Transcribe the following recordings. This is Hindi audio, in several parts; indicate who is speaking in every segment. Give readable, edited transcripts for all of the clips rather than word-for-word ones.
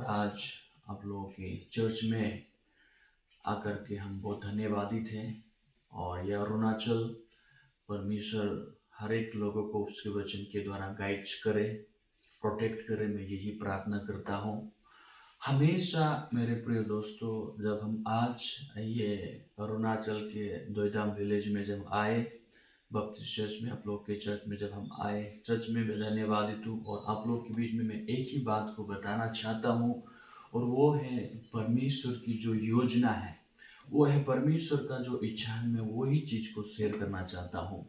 Speaker 1: और आज आप लोगों के चर्च में आकर के हम बहुत धन्यवादी थे। और यह अरुणाचल परमेश्वर हर एक लोगों को उसके वचन के द्वारा गाइड्स करे, प्रोटेक्ट करे। मैं यही प्रार्थना करता हूँ हमेशा। मेरे प्रिय दोस्तों, जब हम आज ये अरुणाचल के दोईधाम विलेज में जब आए, बप्तिस्ट चर्च में, आप लोग के चर्च में जब हम आए, चर्च में मैं धन्यवादित हूँ। और आप लोग के बीच में मैं एक ही बात को बताना चाहता हूँ, और वो है परमेश्वर की जो योजना है, वो है परमेश्वर का जो इच्छा है, मैं वही चीज को शेयर करना चाहता हूँ।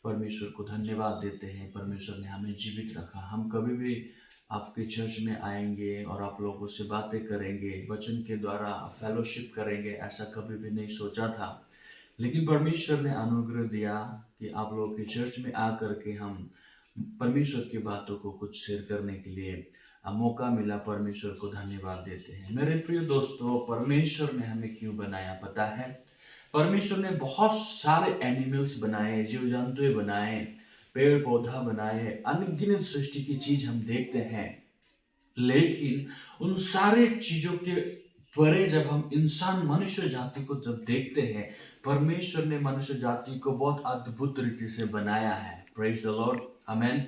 Speaker 1: परमेश्वर को धन्यवाद देते हैं, परमेश्वर ने हमें जीवित रखा। हम कभी भी आपके चर्च में आएंगे और आप लोगों से बातें करेंगे, वचन के द्वारा फेलोशिप करेंगे, ऐसा कभी भी नहीं सोचा था। लेकिन परमेश्वर ने अनुग्रह दिया कि आप लोगों के चर्च में आकर के हम परमेश्वर की बातों को कुछ शेयर करने के लिए मौका मिला। परमेश्वर को धन्यवाद देते हैं। मेरे प्रिय दोस्तों, परमेश्वर ने हमें क्यों बनाया पता है? परमेश्वर ने बहुत सारे एनिमल्स बनाए, जीव जंतु बनाए, पेड़ पौधा बनाए, अनगिनत सृष्टि की चीज हम देखते हैं। लेकिन उन सारे चीजों के परे जब हम इंसान मनुष्य जाति को जब देखते हैं, परमेश्वर ने मनुष्य जाति को बहुत अद्भुत रीति से बनाया है। प्रेज द लॉर्ड, आमेन।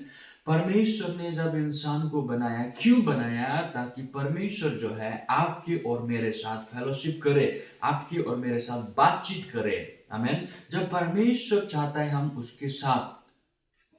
Speaker 1: परमेश्वर ने जब इंसान को बनाया, क्यों बनाया? ताकि परमेश्वर जो है आपके और मेरे साथ फेलोशिप करे, आपके और मेरे साथ बातचीत करे। आमेन। जब परमेश्वर चाहता है हम उसके साथ,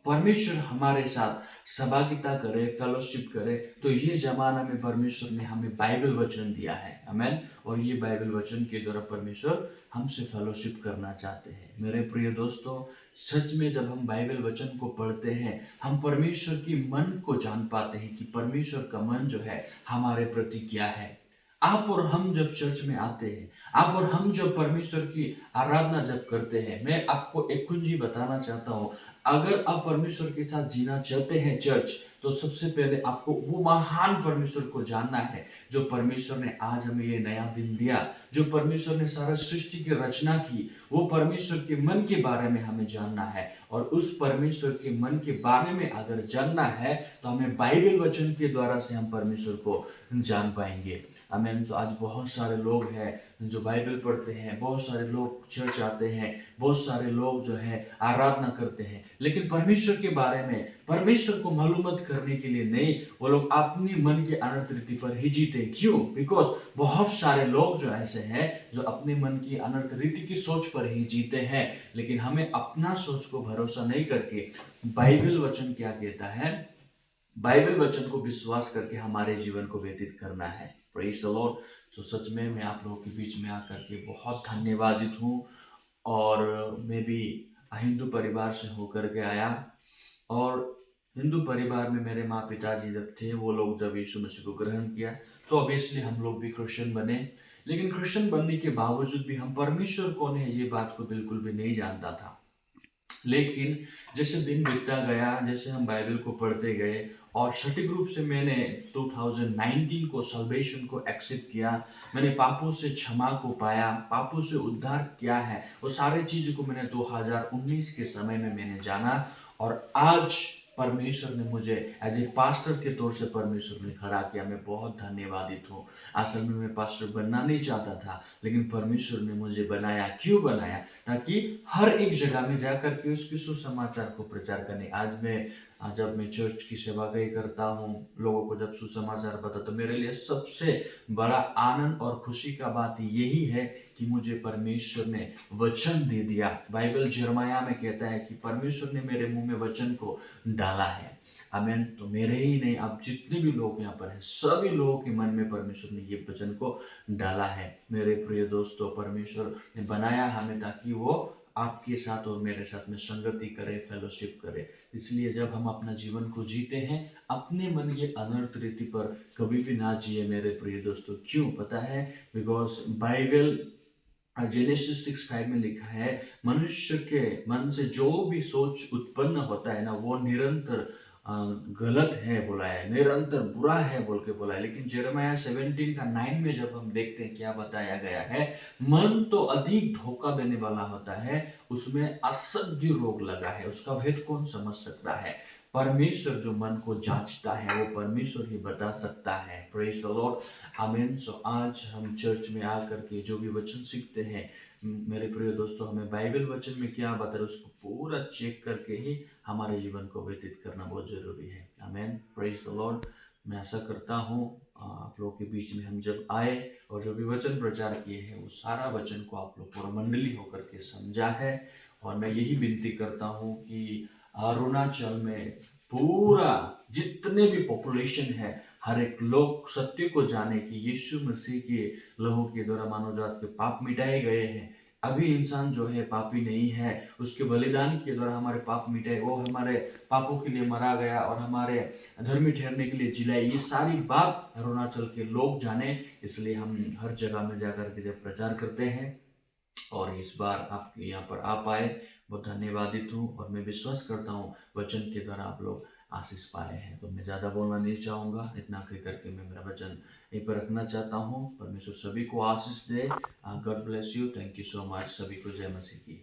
Speaker 1: परमेश्वर हमारे साथ सहभागिता करे, फेलोशिप करे, तो ये जमाना में परमेश्वर ने हमें बाइबल वचन दिया है। आमेन। और ये बाइबल वचन के द्वारा परमेश्वर हमसे फेलोशिप करना चाहते हैं। मेरे प्रिय दोस्तों, सच में जब हम बाइबल वचन को पढ़ते हैं, हम परमेश्वर की मन को जान पाते हैं कि परमेश्वर का मन जो है हमारे प्रति क्या है। आप और हम जब चर्च में आते हैं, आप और हम जब परमेश्वर की आराधना जब करते हैं, मैं आपको एक कुंजी बताना चाहता हूँ। अगर आप परमेश्वर के साथ जीना चाहते हैं चर्च, तो सबसे पहले आपको वो महान परमेश्वर को जानना है, जो परमेश्वर ने आज हमें ये नया दिन दिया, जो परमेश्वर ने सारा सृष्टि की रचना की। वो परमेश्वर के मन के बारे में हमें जानना है। और उस परमेश्वर के मन के बारे में अगर जानना है, तो हमें बाइबल वचन के द्वारा से हम परमेश्वर को जान पाएंगे। आमीन। तो आज बहुत सारे लोग हैं जो बाइबल पढ़ते हैं, बहुत सारे लोग चर्च आते हैं, बहुत सारे लोग जो है आराधना करते हैं, लेकिन परमेश्वर के बारे में, परमेश्वर को मालूमात करने के लिए नहीं, वो लोग अपनी मन की अनर्थ रीति पर ही जीते। क्यों? बिकॉज बहुत सारे लोग जो ऐसे हैं जो अपने मन की अनर्थ रीति की सोच पर ही जीते हैं। लेकिन हमें अपना सोच को भरोसा नहीं करके बाइबल वचन क्या कहता है, बाइबल वचन को विश्वास करके हमारे जीवन को व्यतीत करना है। Praise the Lord. तो सच में मैं आप लोगों के बीच में आकर के बहुत धन्यवादित हूँ। और मैं भी हिंदू परिवार से होकर के आया, और हिंदू परिवार में मेरे माँ पिताजी जब थे, वो लोग जब यीशु मसीह को ग्रहण किया, तो ऑब्वियसली हम लोग भी क्रिश्चियन बने। लेकिन क्रिश्चियन बनने के बावजूद भी हम परमेश्वर कौन है ये बात को बिल्कुल भी नहीं जानता था। लेकिन जैसे दिन बीतता गया, जैसे हम बाइबल को पढ़ते गए, और सटीक रूप से मैंने 2019 को सल्वेशन को एक्सेप्ट किया, मैंने पापों से क्षमा को पाया, पापों से उद्धार किया है, वो सारे चीज़ों को मैंने 2019 के समय में मैंने जाना। और आज परमेश्वर ने मुझे एज ए पास्टर के तौर से परमेश्वर ने खड़ा किया। मैं बहुत धन्यवादित हूँ। असल में मैं पास्टर बनना नहीं चाहता था, लेकिन परमेश्वर ने मुझे बनाया। क्यों बनाया? ताकि हर एक जगह में जाकर के उसके सुसमाचार को प्रचार करने। जब मैं चर्च की सेवा गई करता हूँ, लोगों को जब सुसमाचार बताता, तो मेरे लिए सबसे बड़ा आनंद और खुशी का बात यही है कि मुझे परमेश्वर ने वचन दे दिया। बाइबल यिर्मयाह में कहता है कि परमेश्वर ने मेरे मुंह में वचन को डाला है। आमीन। तो मेरे ही नहीं, अब जितने भी लोग यहाँ पर हैं, सभी लोगों के मन में परमेश्वर ने ये वचन को डाला है। मेरे प्रिय दोस्तों, परमेश्वर ने बनाया हमें ताकि वो आपके साथ और मेरे साथ में संगति करे, फेलोशिप करे। इसलिए जब हम अपना जीवन को जीते हैं, अपने मन के अनर्थ रीति पर कभी भी ना जिए मेरे प्रिय दोस्तों। क्यों पता है? बिकॉज बाइबल जेनेसिस 6:5 में लिखा है, मनुष्य के मन से जो भी सोच उत्पन्न होता है ना, वो निरंतर गलत है बोला है, निरंतर बुरा है बोल के बोला है। लेकिन यिर्मयाह 17:9 में जब हम देखते हैं, क्या बताया गया है, मन तो अधिक धोखा देने वाला होता है, उसमें असह्य रोग लगा है, उसका भेद कौन समझ सकता है। परमेश्वर जो मन को जांचता है वो परमेश्वर ही बता सकता है। प्रेज द लॉर्ड, आमीन। सो आज हम चर्च में आकर के जो भी वचन सीखते हैं, मेरे प्रिय दोस्तों, हमें बाइबल वचन में क्या बता रहे उसको पूरा चेक करके ही हमारे जीवन को व्यतीत करना बहुत जरूरी है। आमीन, प्रेज द लॉर्ड। मैं आशा करता हूँ आप लोगों के बीच में हम जब आए और जो भी वचन प्रचार किए हैं वो सारा वचन को आप लोग पूरा मंडली होकर के समझा है। और मैं यही विनती करता हूँ कि अरुणाचल में पूरा जितने भी पॉपुलेशन है, हर एक लोग सत्य को जाने कि यीशु मसीह के लहू के द्वारा मानव जात के पाप मिटाए गए हैं। अभी इंसान जो है पापी नहीं है, उसके बलिदान के द्वारा हमारे पाप मिटाए, वो हमारे पापों के लिए मरा गया और हमारे धर्मी ठहरने के लिए जिलाए। ये सारी बात अरुणाचल के लोग जाने, इसलिए हम हर जगह में जाकर के जब प्रचार करते हैं। और इस बार आप यहाँ पर आ पाए, बहुत धन्यवादित हूँ। और मैं विश्वास करता हूँ वचन के द्वारा आप लोग आशीष पाए हैं। तो मैं ज़्यादा बोलना नहीं चाहूँगा, इतना कह करके मैं मेरा वचन यहीं पर रखना चाहता हूँ। परमेश्वर सभी को आशीष दे। God bless you. Thank you so much. सभी को जय मसीह की।